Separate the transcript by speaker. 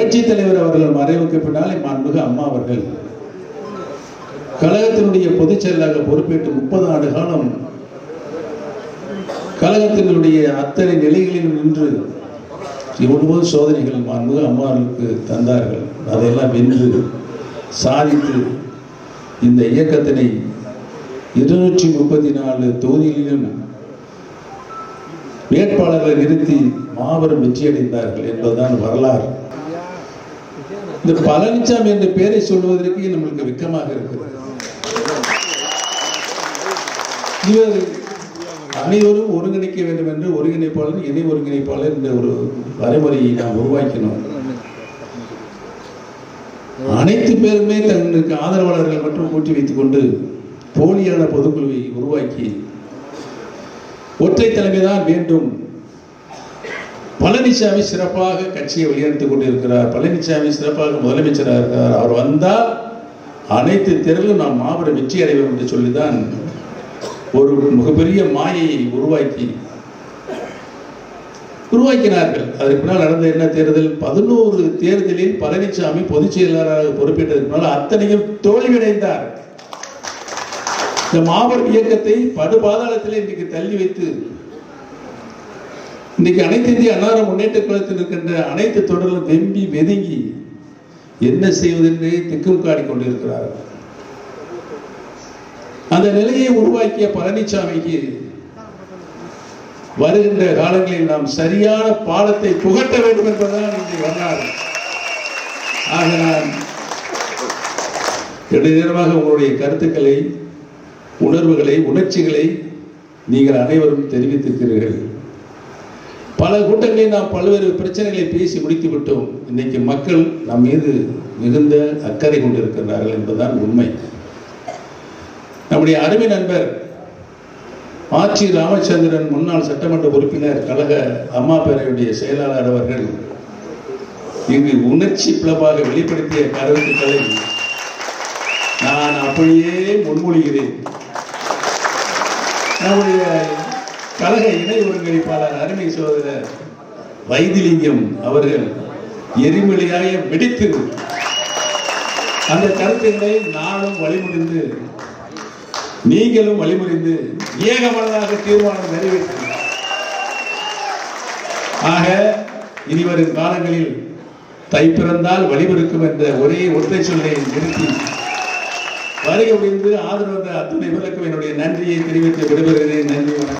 Speaker 1: புரட்சி தலைவர் அவர்கள் மறைவுக்கு பின்னால் மாண்புமிகு அம்மா அவர்கள் கழகத்தினுடைய பொதுச் செயலாளராக பொறுப்பேற்று 30 ஆண்டு காலம் கழகத்தினுடைய அத்தனை நிலைகளிலும் நின்று எவ்வளவோ சோதனைகள் மாண்புமிகு அம்மாவுக்கு தந்தார்கள். அதையெல்லாம் வென்று சாதித்து இந்த இயக்கத்தினை 234 தொகுதிகளிலும் வேட்பாளர்களை நிறுத்தி மாபெரும் வெற்றியடைந்தார்கள் என்பதுதான் வரலாறு. இந்த பழனிசாமி என்ற பெயரை சொல்வதற்கு நம்மளுக்கு வெட்கமாக இருக்கிறது. இவர் அனைவரும் ஒருங்கிணைக்க வேண்டும் என்று ஒருங்கிணைப்பாளர் இணை ஒருங்கிணைப்பாளர் என்ற ஒரு வரைமுறையை நாம் உருவாக்கினோம். அனைத்து பேருமே தங்களுக்கு ஆதரவாளர்கள் மட்டும் கூட்டி வைத்துக் கொண்டு போலியான பொதுக்குழுவை உருவாக்கி ஒற்றை தலைமைதான் வேண்டும், பழனிசாமி சிறப்பாக கட்சியை வழிநடத்திக் கொண்டிருக்கிறார், பழனிசாமி சிறப்பாக முதலமைச்சராக இருக்கிறார், அவர் வந்தால் அனைத்து தேர்தலும் நாம் மாபெரும் வெற்றி அடைவோம் என்று சொல்லிதான் ஒரு மிகப்பெரிய மாயையை உருவாக்கினார்கள். அதற்கு பின்னால் நடந்த என்ன தேர்தல்? 11 தேர்தலில் பழனிசாமி பொதுச் செயலாளராக பொறுப்பேற்றதற்கு பின்னால் அத்தனையும் தோல்வியடைந்தார். இந்த மாபெரும் இயக்கத்தை படுபாதாளத்திலே இன்றைக்கு தள்ளி வைத்து இன்றைக்கு அனைத்து இந்திய அன்னார முன்னேற்ற கழகத்தில் இருக்கின்ற அனைத்து தொடர்களும் வெம்பி வெதுங்கி என்ன செய்வதென்றே திக்கும் காடி கொண்டிருக்கிறார்கள். அந்த நிலையை உருவாக்கிய பழனிசாமிக்கு வருகின்ற காலங்களில் நாம் சரியான பாடத்தை புகட்ட வேண்டும் என்பதுதான் இன்றைய வரலாறு. ஆக நான் நெடுநேரமாக உங்களுடைய கருத்துக்களை, உணர்வுகளை, உணர்ச்சிகளை நீங்கள் அனைவரும் தெரிவித்திருக்கிறீர்கள். பல கூட்டங்களில் நாம் பல்வேறு பிரச்சனைகளை பேசி முடித்து விட்டோம். இன்னைக்கு மக்கள் நம் மீது மிகுந்த அக்கறை கொண்டிருக்கிறார்கள் என்பதுதான் உண்மை. நம்முடைய அருமை நண்பர் ஆட்சி ராமச்சந்திரன், முன்னாள் சட்டமன்ற உறுப்பினர், கழக அம்மா பேரவையுடைய செயலாளர் அவர்கள் இங்கு உணர்ச்சி பிளப்பாக வெளிப்படுத்திய கருத்துக்களை நான் அப்படியே முன்மொழிகிறேன். நம்முடைய கழக இணை ஒருங்கிணைப்பாளர் அருமை சகோதரர் வைத்திலிங்கம் அவர்கள் எரிமலையாக வெடித்து அந்த கருத்துக்களை நானும் வழிமுடிந்து நீங்களும் வழிமுறிந்து ஏகமனதாக தீர்மானம் நிறைவேற்ற. ஆக இனிவரும் காலங்களில் தை பிறந்தால் வழிபிறக்கும் என்ற ஒரே ஒற்றை சொல்லை நிறுத்தி வருகை முடிந்து ஆதரவு அத்துணை பேருக்கும் என்னுடைய நன்றியை தெரிவித்து விடுபெறுகிறேன். நன்றி.